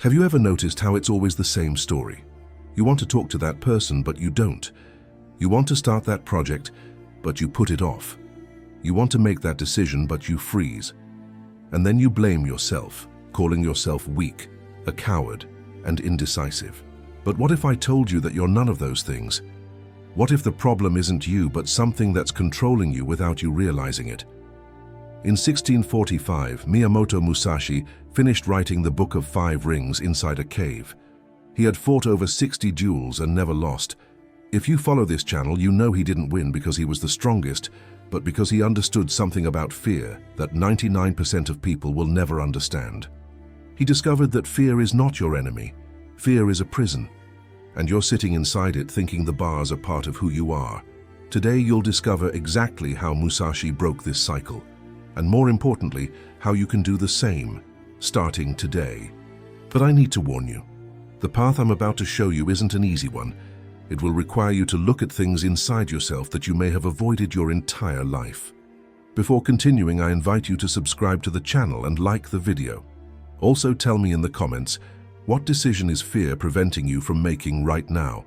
Have you ever noticed how it's always the same story? You want to talk to that person, but you don't. You want to start that project, but you put it off. You want to make that decision, but you freeze. And then you blame yourself, calling yourself weak, a coward, and indecisive. But what if I told you that you're none of those things? What if the problem isn't you, but something that's controlling you without you realizing it? In 1645, Miyamoto Musashi finished writing the Book of Five Rings inside a cave. He had fought over 60 duels and never lost. If you follow this channel, you know he didn't win because he was the strongest, but because he understood something about fear that 99% of people will never understand. He discovered that fear is not your enemy. Fear is a prison, and you're sitting inside it thinking the bars are part of who you are. Today you'll discover exactly how Musashi broke this cycle, and more importantly, how you can do the same, starting today. But I need to warn you, the path I'm about to show you isn't an easy one. It will require you to look at things inside yourself that you may have avoided your entire life. Before continuing, I invite you to subscribe to the channel and like the video. Also tell me in the comments, what decision is fear preventing you from making right now?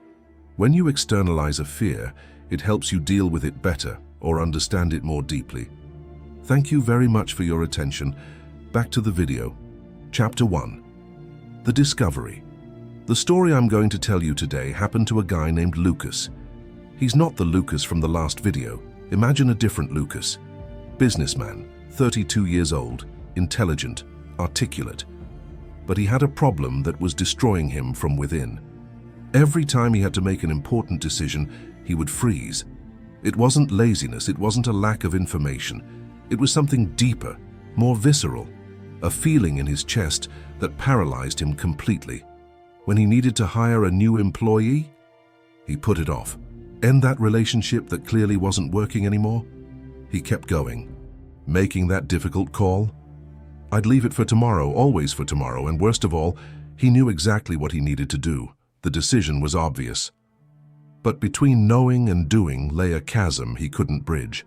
When you externalize a fear, it helps you deal with it better or understand it more deeply. Thank you very much for your attention. Back to the video. Chapter 1. The Discovery. The story I'm going to tell you today happened to a guy named Lucas. He's not the Lucas from the last video. Imagine a different Lucas. Businessman, 32 years old, intelligent, articulate. But he had a problem that was destroying him from within. Every time he had to make an important decision, he would freeze. It wasn't laziness, it wasn't a lack of information. It was something deeper, more visceral, a feeling in his chest that paralyzed him completely. When he needed to hire a new employee, he put it off. End that relationship that clearly wasn't working anymore? He kept going, making that difficult call. I'd leave it for tomorrow, always for tomorrow, and worst of all, he knew exactly what he needed to do. The decision was obvious. But between knowing and doing lay a chasm he couldn't bridge.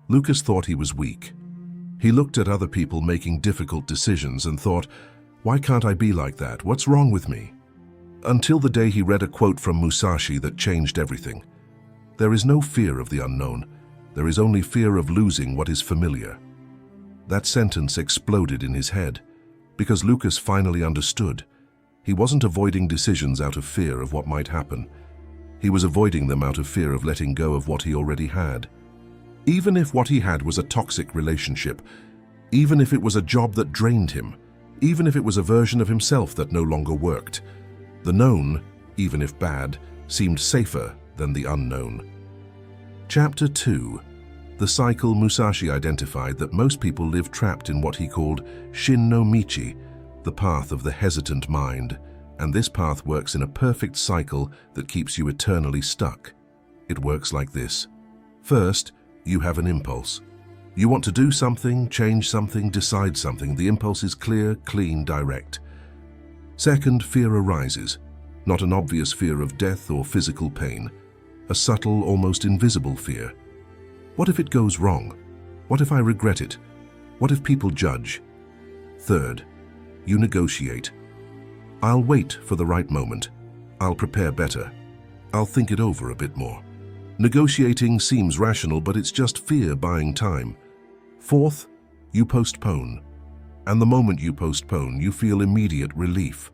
Lucas thought he was weak. He looked at other people making difficult decisions and thought, why can't I be like that? What's wrong with me? Until the day he read a quote from Musashi that changed everything. There is no fear of the unknown. There is only fear of losing what is familiar. That sentence exploded in his head, because Lucas finally understood. He wasn't avoiding decisions out of fear of what might happen. He was avoiding them out of fear of letting go of what he already had. Even if what he had was a toxic relationship, even if it was a job that drained him, even if it was a version of himself that no longer worked, the known, even if bad, seemed safer than the unknown. Chapter 2. The cycle. Musashi identified that most people live trapped in what he called Shin no Michi, the path of the hesitant mind, and this path works in a perfect cycle that keeps you eternally stuck. It works like this. First, you have an impulse. You want to do something, change something, decide something. The impulse is clear, clean, direct. Second, fear arises. Not an obvious fear of death or physical pain. A subtle, almost invisible fear. What if it goes wrong? What if I regret it? What if people judge? Third, you negotiate. I'll wait for the right moment. I'll prepare better. I'll think it over a bit more. Negotiating seems rational, but it's just fear buying time. Fourth, you postpone. And the moment you postpone, you feel immediate relief.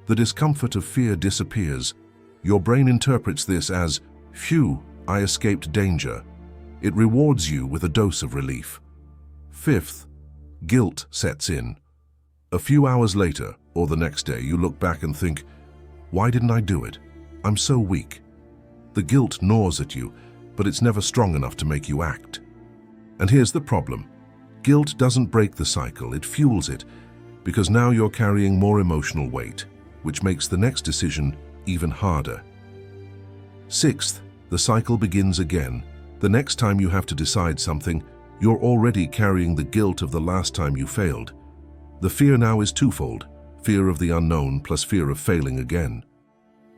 The discomfort of fear disappears. Your brain interprets this as, phew, I escaped danger. It rewards you with a dose of relief. Fifth, guilt sets in. A few hours later, or the next day, you look back and think, why didn't I do it? I'm so weak. The guilt gnaws at you, but it's never strong enough to make you act. And here's the problem. Guilt doesn't break the cycle, it fuels it, because now you're carrying more emotional weight, which makes the next decision even harder. Sixth, the cycle begins again. The next time you have to decide something, you're already carrying the guilt of the last time you failed. The fear now is twofold, fear of the unknown plus fear of failing again.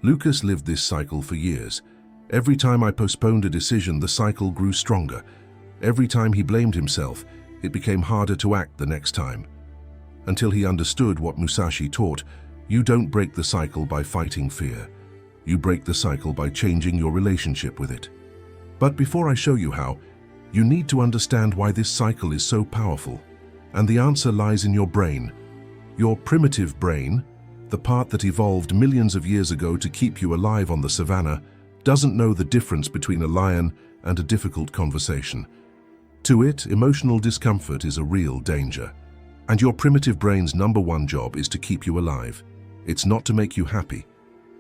Lucas lived this cycle for years. Every time I postponed a decision, the cycle grew stronger. Every time he blamed himself, it became harder to act the next time. until he understood what Musashi taught. You don't break the cycle by fighting fear. You break the cycle by changing your relationship with it. But before I show you how, you need to understand why this cycle is so powerful. And the answer lies in your brain. Your primitive brain, the part that evolved millions of years ago to keep you alive on the savannah, doesn't know the difference between a lion and a difficult conversation. To it, emotional discomfort is a real danger. And your primitive brain's #1 job is to keep you alive. It's not to make you happy.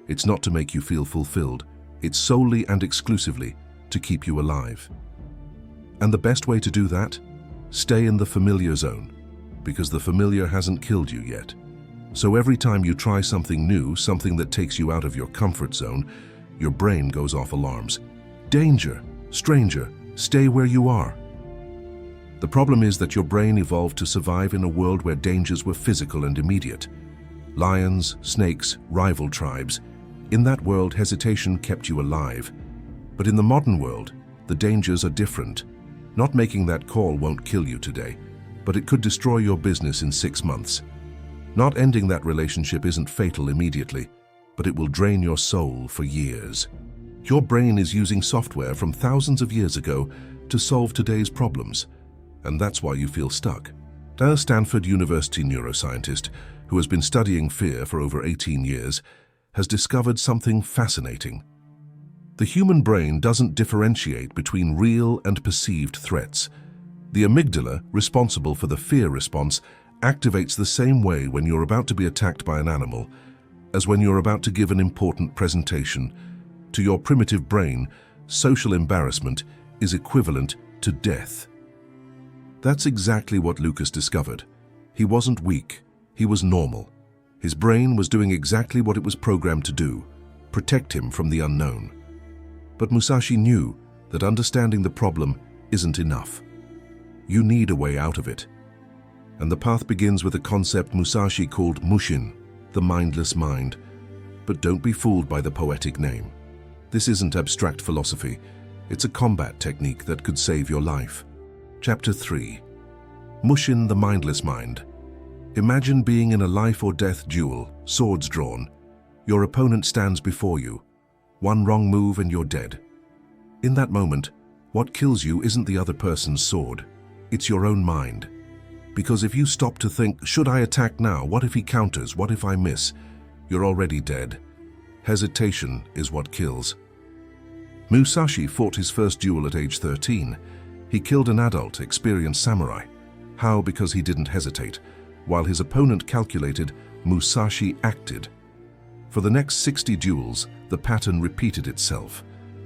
It's not to make you feel fulfilled. It's solely and exclusively to keep you alive. And the best way to do that? Stay in the familiar zone, because the familiar hasn't killed you yet. So every time you try something new, something that takes you out of your comfort zone, your brain goes off alarms. Danger, stranger, stay where you are. The problem is that your brain evolved to survive in a world where dangers were physical and immediate. Lions, snakes, rival tribes. In that world, hesitation kept you alive. But in the modern world, the dangers are different. Not making that call won't kill you today, but it could destroy your business in 6 months. Not ending that relationship isn't fatal immediately, but it will drain your soul for years. Your brain is using software from thousands of years ago to solve today's problems, and that's why you feel stuck. A Stanford University neuroscientist who has been studying fear for over 18 years has discovered something fascinating. The human brain doesn't differentiate between real and perceived threats. The amygdala, responsible for the fear response, activates the same way when you're about to be attacked by an animal as when you're about to give an important presentation. To your primitive brain, social embarrassment is equivalent to death. That's exactly what Lucas discovered. He wasn't weak, he was normal. His brain was doing exactly what it was programmed to do, protect him from the unknown. But Musashi knew that understanding the problem isn't enough. You need a way out of it. And the path begins with a concept Musashi called Mushin, the mindless mind. But don't be fooled by the poetic name. This isn't abstract philosophy. It's a combat technique that could save your life. Chapter 3. Mushin, the mindless mind. Imagine being in a life-or-death duel, swords drawn. Your opponent stands before you. One wrong move and you're dead. In that moment, what kills you isn't the other person's sword. It's your own mind. Because if you stop to think, should I attack now? What if he counters? What if I miss? You're already dead. Hesitation is what kills. Musashi fought his first duel at age 13. He killed an adult, experienced samurai. How? Because he didn't hesitate. While his opponent calculated, Musashi acted. For the next 60 duels, the pattern repeated itself.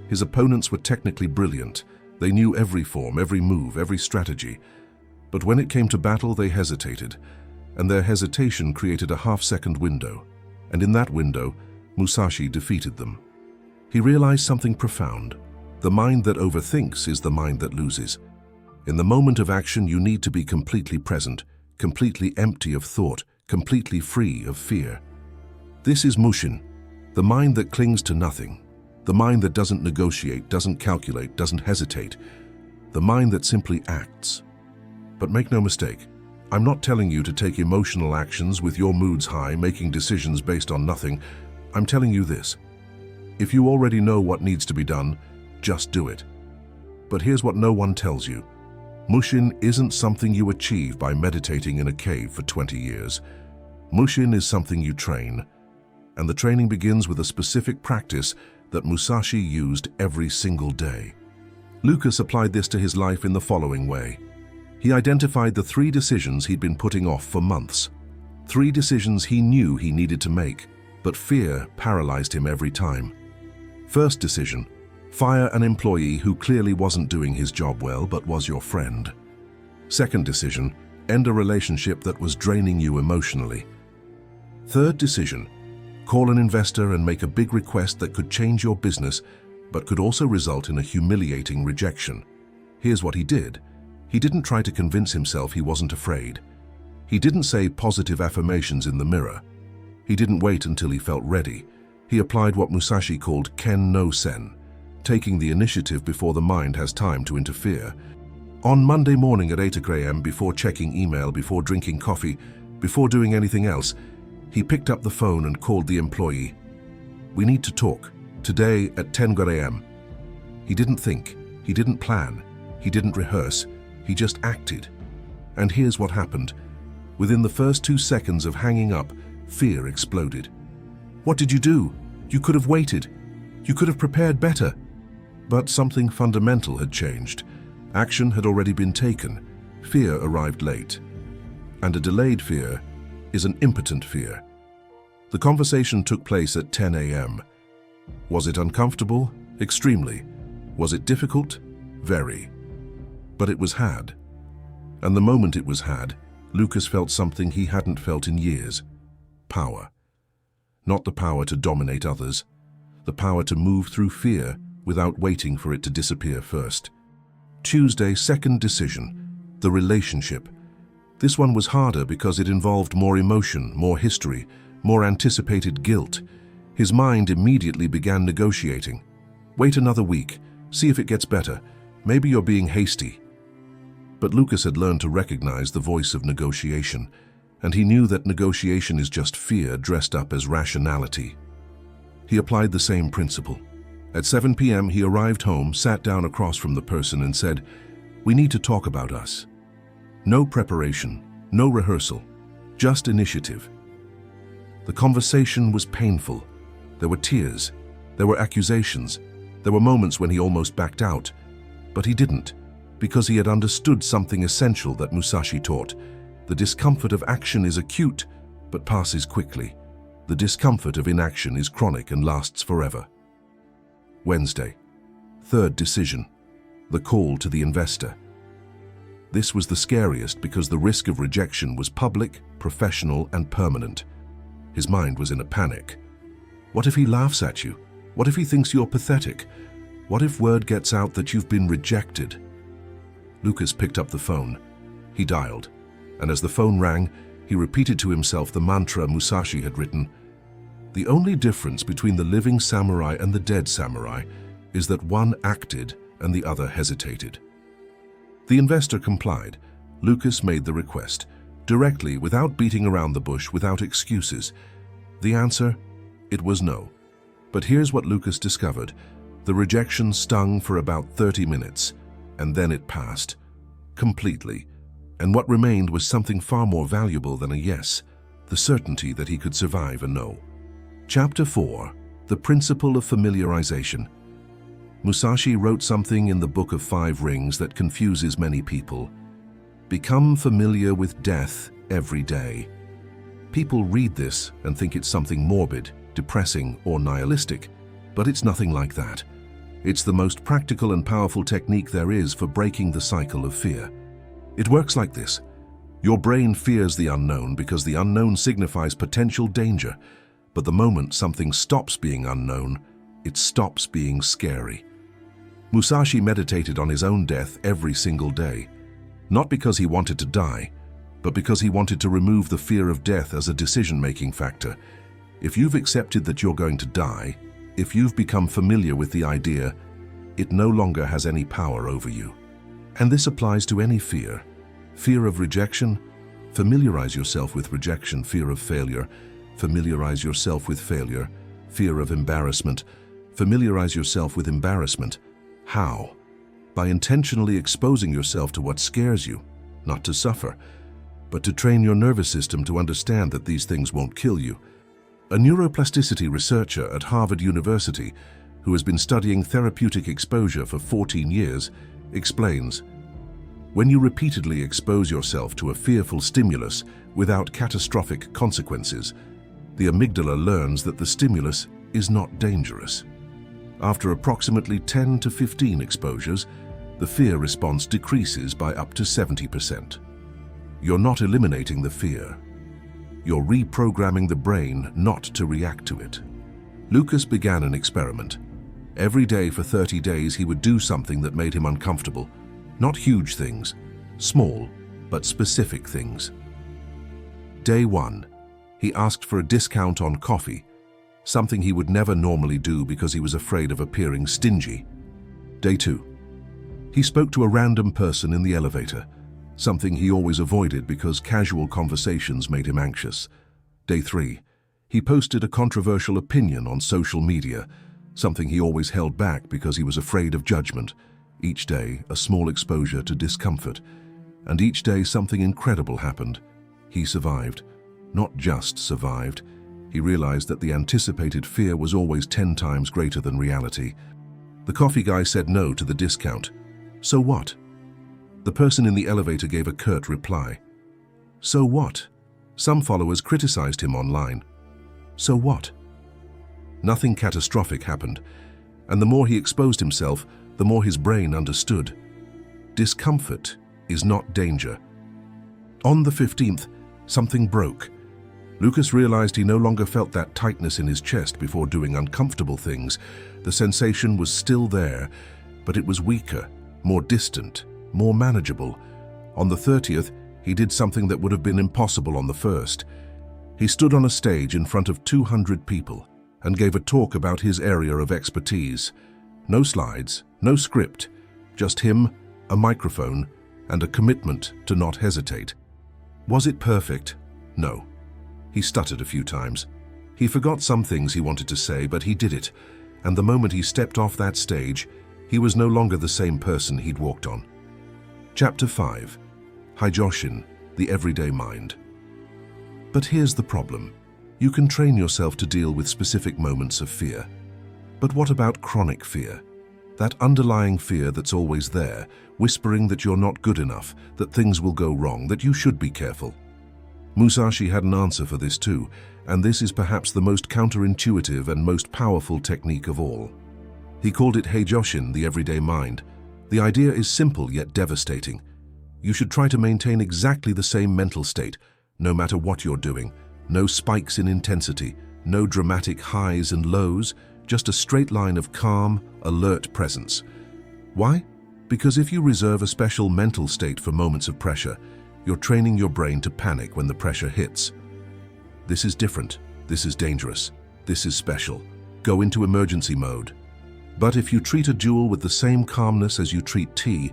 His opponents were technically brilliant. They knew every form, every move, every strategy. But when it came to battle, they hesitated, and their hesitation created a half-second window. And in that window, Musashi defeated them. He realized something profound. The mind that overthinks is the mind that loses. In the moment of action, you need to be completely present, completely empty of thought, completely free of fear. This is Mushin, the mind that clings to nothing, the mind that doesn't negotiate, doesn't calculate, doesn't hesitate, the mind that simply acts. But make no mistake, I'm not telling you to take emotional actions with your moods high, making decisions based on nothing. I'm telling you this. If you already know what needs to be done, just do it. But here's what no one tells you. Mushin isn't something you achieve by meditating in a cave for 20 years. Mushin is something you train. And the training begins with a specific practice that Musashi used every single day. Lucas applied this to his life in the following way. He identified the 3 decisions he'd been putting off for months. 3 decisions he knew he needed to make, but fear paralyzed him every time. First decision, fire an employee who clearly wasn't doing his job well but was your friend. Second decision, end a relationship that was draining you emotionally. Third decision, call an investor and make a big request that could change your business but could also result in a humiliating rejection. Here's what he did. He didn't try to convince himself he wasn't afraid. He didn't say positive affirmations in the mirror. He didn't wait until he felt ready. He applied what Musashi called ken no sen, taking the initiative before the mind has time to interfere. On Monday morning at 8 a.m., before checking email, before drinking coffee, Before doing anything else, he picked up the phone and called the employee. "We need to talk. Today at 10 a.m. He didn't think, he didn't plan, he didn't rehearse, he just acted. And here's what happened. Within the first 2 seconds of hanging up, fear exploded. What did you do? You could have waited. You could have prepared better. But something fundamental had changed. Action had already been taken. Fear arrived late. And a delayed fear is an impotent fear. The conversation took place at 10 a.m. Was it uncomfortable? Extremely. Was it difficult? Very. But it was had. And the moment it was had, Lucas felt something he hadn't felt in years. Power. Not the power to dominate others. The power to move through fear without waiting for it to disappear first. Tuesday, second decision. The relationship. This one was harder because it involved more emotion, more history, more anticipated guilt. His mind immediately began negotiating. Wait another week. See if it gets better. Maybe you're being hasty. But Lucas had learned to recognize the voice of negotiation, and he knew that negotiation is just fear dressed up as rationality. He applied the same principle. At 7 p.m. he arrived home, sat down across from the person and said, "We need to talk about us." No preparation, no rehearsal, just initiative. The conversation was painful. There were tears, there were accusations, there were moments when he almost backed out. But he didn't, because he had understood something essential that Musashi taught. The discomfort of action is acute, but passes quickly. The discomfort of inaction is chronic and lasts forever. Wednesday, third decision. The call to the investor. This was the scariest because the risk of rejection was public, professional, and permanent. His mind was in a panic. What if he laughs at you? What if he thinks you're pathetic? What if word gets out that you've been rejected? Lucas picked up the phone. He dialed, and as the phone rang, he repeated to himself the mantra Musashi had written. The only difference between the living samurai and the dead samurai is that one acted and the other hesitated. The investor complied. Lucas made the request, directly, without beating around the bush, without excuses. The answer? It was no. But here's what Lucas discovered. The rejection stung for about 30 minutes, and then it passed. Completely. And what remained was something far more valuable than a yes, the certainty that he could survive a no. Chapter 4. The Principle of Familiarization. Musashi wrote something in the Book of Five Rings that confuses many people. Become familiar with death every day. People read this and think it's something morbid, depressing, or nihilistic, but it's nothing like that. It's the most practical and powerful technique there is for breaking the cycle of fear. It works like this. Your brain fears the unknown because the unknown signifies potential danger, but the moment something stops being unknown, it stops being scary. Musashi meditated on his own death every single day, not because he wanted to die, but because he wanted to remove the fear of death as a decision-making factor. If you've accepted that you're going to die, if you've become familiar with the idea, it no longer has any power over you. And this applies to any fear. Fear of rejection? Familiarize yourself with rejection. Fear of failure? Familiarize yourself with failure. Fear of embarrassment? Familiarize yourself with embarrassment. How? By intentionally exposing yourself to what scares you, not to suffer, but to train your nervous system to understand that these things won't kill you. A neuroplasticity researcher at Harvard University, who has been studying therapeutic exposure for 14 years, explains, when you repeatedly expose yourself to a fearful stimulus without catastrophic consequences, the amygdala learns that the stimulus is not dangerous. After approximately 10 to 15 exposures, the fear response decreases by up to 70%. You're not eliminating the fear. You're reprogramming the brain not to react to it. Lucas began an experiment. Every day for 30 days he would do something that made him uncomfortable. Not huge things, small but specific things. Day 1. He asked for a discount on coffee, something he would never normally do because he was afraid of appearing stingy. Day 2. He spoke to a random person in the elevator. something he always avoided because casual conversations made him anxious. Day 3. He posted a controversial opinion on social media, something he always held back because he was afraid of judgment. Each day, a small exposure to discomfort. And each day, something incredible happened. He survived. Not just survived. He realized that the anticipated fear was always 10 times greater than reality. The coffee guy said no to the discount. So what? The person in the elevator gave a curt reply. So what? Some followers criticized him online. So what? Nothing catastrophic happened, and the more he exposed himself, the more his brain understood. Discomfort is not danger. On the 15th, something broke. Lucas realized he no longer felt that tightness in his chest before doing uncomfortable things. The sensation was still there, but it was weaker, more distant, more manageable. On the 30th, he did something that would have been impossible on the 1st. He stood on a stage in front of 200 people and gave a talk about his area of expertise. No slides, no script, just him, a microphone, and a commitment to not hesitate. Was it perfect? No. He stuttered a few times. He forgot some things he wanted to say, but he did it, and the moment he stepped off that stage, he was no longer the same person he'd walked on. Chapter 5. Heijoshin, the Everyday Mind. But here's the problem. You can train yourself to deal with specific moments of fear. But what about chronic fear? That underlying fear that's always there, whispering that you're not good enough, that things will go wrong, that you should be careful. Musashi had an answer for this too, and this is perhaps the most counterintuitive and most powerful technique of all. He called it Heijoshin, the Everyday Mind. The idea is simple yet devastating. You should try to maintain exactly the same mental state, no matter what you're doing. No spikes in intensity, no dramatic highs and lows, just a straight line of calm, alert presence. Why? Because if you reserve a special mental state for moments of pressure, you're training your brain to panic when the pressure hits. This is different. This is dangerous. This is special. Go into emergency mode. But if you treat a duel with the same calmness as you treat tea,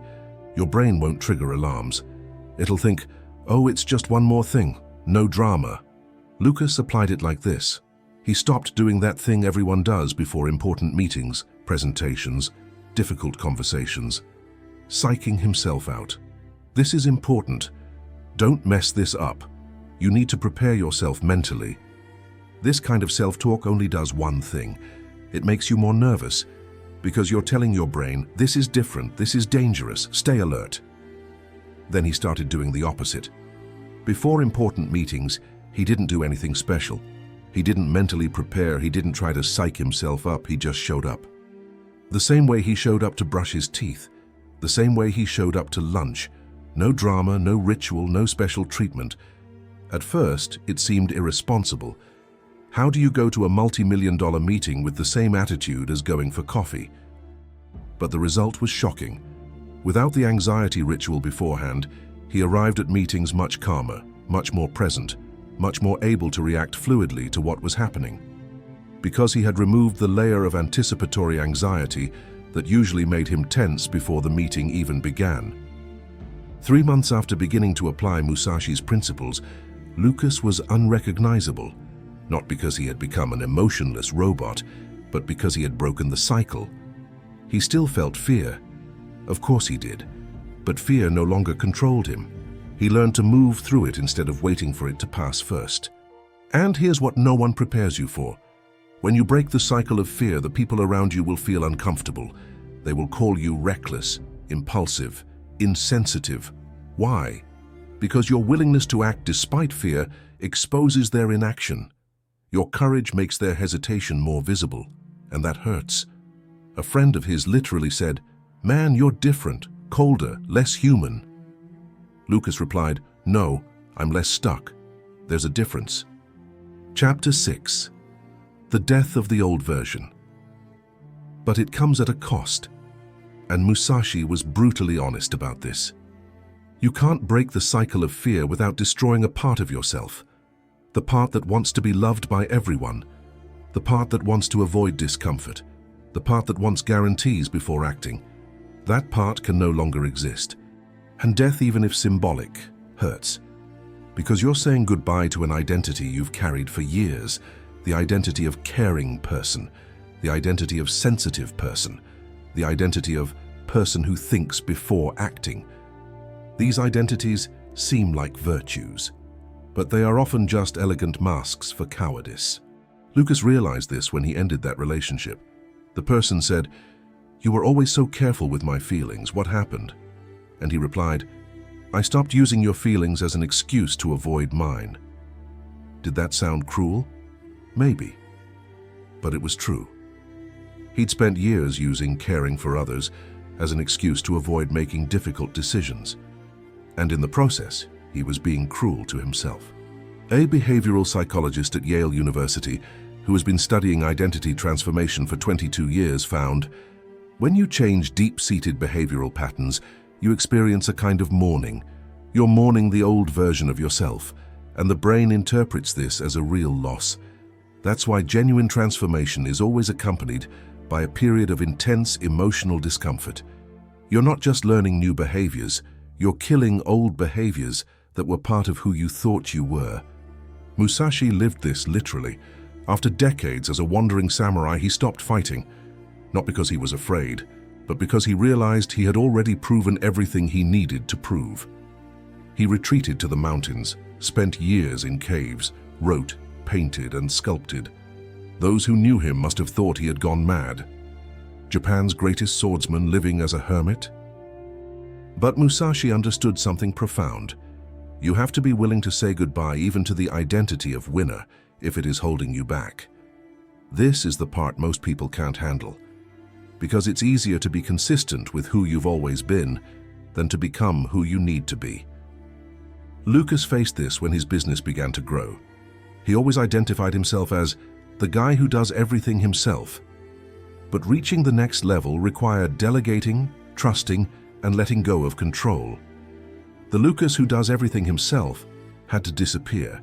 your brain won't trigger alarms. It'll think, oh, it's just one more thing. No drama. Lucas applied it like this. He stopped doing that thing everyone does before important meetings, presentations, difficult conversations. Psyching himself out. This is important. Don't mess this up. You need to prepare yourself mentally. This kind of self-talk only does one thing. It makes you more nervous, because you're telling your brain, this is different, this is dangerous, stay alert. Then he started doing the opposite. Before important meetings, he didn't do anything special. He didn't mentally prepare, he didn't try to psych himself up, he just showed up. The same way he showed up to brush his teeth, the same way he showed up to lunch. No drama, no ritual, no special treatment. At first, it seemed irresponsible. How do you go to a multi-million-dollar meeting with the same attitude as going for coffee? But the result was shocking. Without the anxiety ritual beforehand, he arrived at meetings much calmer, much more present, much more able to react fluidly to what was happening. Because he had removed the layer of anticipatory anxiety that usually made him tense before the meeting even began. 3 months after beginning to apply Musashi's principles, Lucas was unrecognizable, not because he had become an emotionless robot, but because he had broken the cycle. He still felt fear. Of course he did. But fear no longer controlled him. He learned to move through it instead of waiting for it to pass first. And here's what no one prepares you for. When you break the cycle of fear, the people around you will feel uncomfortable. They will call you reckless, impulsive, insensitive. Why? Because your willingness to act despite fear exposes their inaction. Your courage makes their hesitation more visible, and that hurts. A friend of his literally said, "Man, you're different, colder, less human." Lucas replied, "No, I'm less stuck. There's a difference." Chapter 6. The Death of the Old Version. But it comes at a cost, and Musashi was brutally honest about this. You can't break the cycle of fear without destroying a part of yourself. The part that wants to be loved by everyone. The part that wants to avoid discomfort. The part that wants guarantees before acting. That part can no longer exist. And death, even if symbolic, hurts. Because you're saying goodbye to an identity you've carried for years, the identity of caring person, the identity of sensitive person, the identity of person who thinks before acting. These identities seem like virtues, but they are often just elegant masks for cowardice. Lucas realized this when he ended that relationship. The person said, "You were always so careful with my feelings. What happened?" And he replied, "I stopped using your feelings as an excuse to avoid mine." Did that sound cruel? Maybe. But it was true. He'd spent years using caring for others as an excuse to avoid making difficult decisions. And in the process, he was being cruel to himself. A behavioral psychologist at Yale University, who has been studying identity transformation for 22 years, found, when you change deep-seated behavioral patterns, you experience a kind of mourning. You're mourning the old version of yourself, and the brain interprets this as a real loss. That's why genuine transformation is always accompanied by a period of intense emotional discomfort. You're not just learning new behaviors, you're killing old behaviors that were part of who you thought you were. Musashi lived this literally. After decades as a wandering samurai, he stopped fighting, not because he was afraid, but because he realized he had already proven everything he needed to prove. He retreated to the mountains, spent years in caves, wrote, painted, and sculpted. Those who knew him must have thought he had gone mad. Japan's greatest swordsman living as a hermit? But Musashi understood something profound. You have to be willing to say goodbye even to the identity of winner if it is holding you back. This is the part most people can't handle, because it's easier to be consistent with who you've always been than to become who you need to be. Lucas faced this when his business began to grow. He always identified himself as the guy who does everything himself. But reaching the next level required delegating, trusting, and letting go of control. The Lucas who does everything himself had to disappear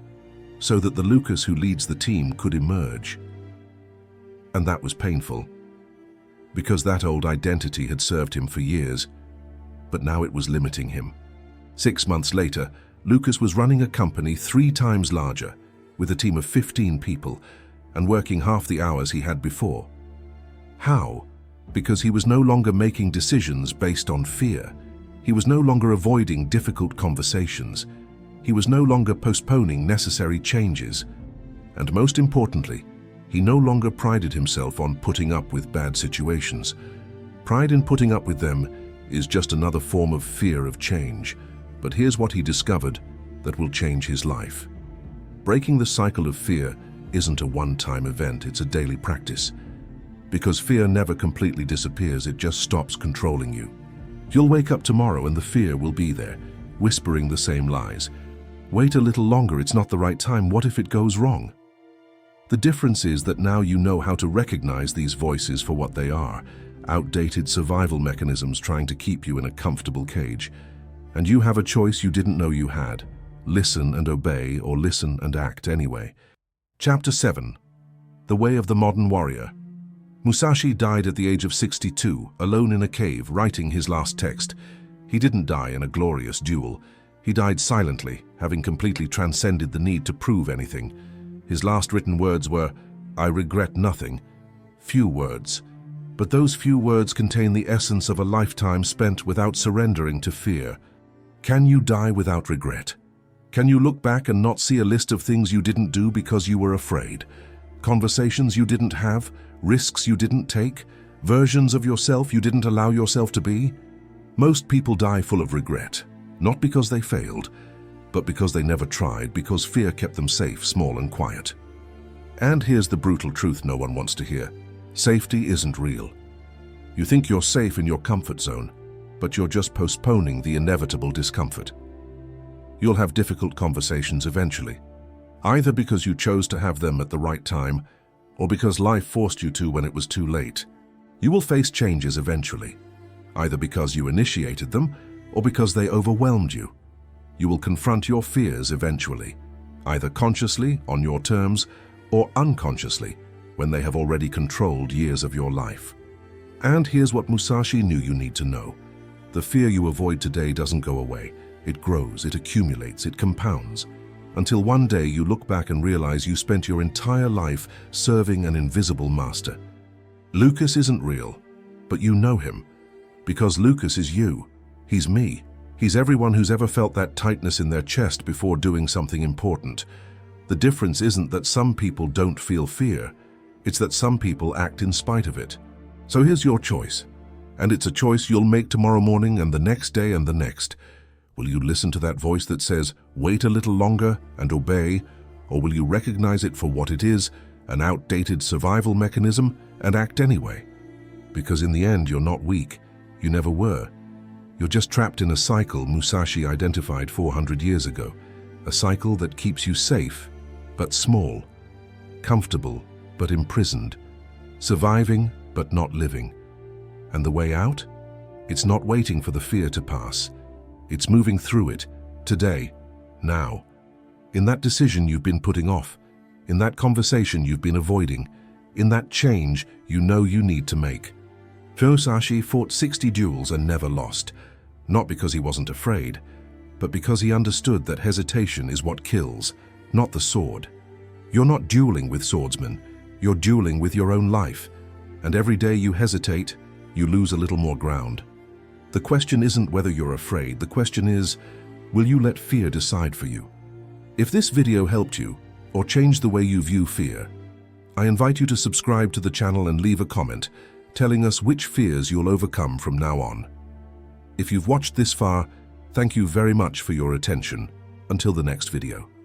so that the Lucas who leads the team could emerge. And that was painful, because that old identity had served him for years, but now it was limiting him. 6 months later, Lucas was running a company 3 times larger, with a team of 15 people, and working half the hours he had before. How? Because he was no longer making decisions based on fear. He was no longer avoiding difficult conversations. He was no longer postponing necessary changes. And most importantly, he no longer prided himself on putting up with bad situations. Pride in putting up with them is just another form of fear of change. But here's what he discovered that will change his life. Breaking the cycle of fear isn't a one-time event, it's a daily practice. Because fear never completely disappears, it just stops controlling you. You'll wake up tomorrow and the fear will be there, whispering the same lies. Wait a little longer, it's not the right time, what if it goes wrong? The difference is that now you know how to recognize these voices for what they are, outdated survival mechanisms trying to keep you in a comfortable cage. And you have a choice you didn't know you had. Listen and obey, or listen and act anyway. Chapter 7. The Way of the Modern Warrior. Musashi died at the age of 62, alone in a cave, writing his last text. He didn't die in a glorious duel. He died silently, having completely transcended the need to prove anything. His last written words were, "I regret nothing." Few words. But those few words contain the essence of a lifetime spent without surrendering to fear. Can you die without regret? Can you look back and not see a list of things you didn't do because you were afraid? Conversations you didn't have, risks you didn't take, versions of yourself you didn't allow yourself to be? Most people die full of regret, not because they failed, but because they never tried, because fear kept them safe, small and quiet. And here's the brutal truth no one wants to hear. Safety isn't real. You think you're safe in your comfort zone, but you're just postponing the inevitable discomfort. You'll have difficult conversations eventually, either because you chose to have them at the right time, or because life forced you to when it was too late. You will face changes eventually, either because you initiated them, or because they overwhelmed you. You will confront your fears eventually, either consciously, on your terms, or unconsciously, when they have already controlled years of your life. And here's what Musashi knew you need to know. The fear you avoid today doesn't go away. It grows, it accumulates, it compounds. Until one day you look back and realize you spent your entire life serving an invisible master. Lucas isn't real, but you know him. Because Lucas is you. He's me. He's everyone who's ever felt that tightness in their chest before doing something important. The difference isn't that some people don't feel fear. It's that some people act in spite of it. So here's your choice. And it's a choice you'll make tomorrow morning and the next day and the next. Will you listen to that voice that says, wait a little longer and obey? Or will you recognize it for what it is, an outdated survival mechanism, and act anyway? Because in the end, you're not weak. You never were. You're just trapped in a cycle Musashi identified 400 years ago. A cycle that keeps you safe, but small. Comfortable, but imprisoned. Surviving, but not living. And the way out? It's not waiting for the fear to pass. It's moving through it, today, now. In that decision you've been putting off, in that conversation you've been avoiding, in that change you know you need to make. Musashi fought 60 duels and never lost, not because he wasn't afraid, but because he understood that hesitation is what kills, not the sword. You're not dueling with swordsmen, you're dueling with your own life, and every day you hesitate, you lose a little more ground. The question isn't whether you're afraid, the question is, will you let fear decide for you? If this video helped you, or changed the way you view fear, I invite you to subscribe to the channel and leave a comment telling us which fears you'll overcome from now on. If you've watched this far, thank you very much for your attention. Until the next video.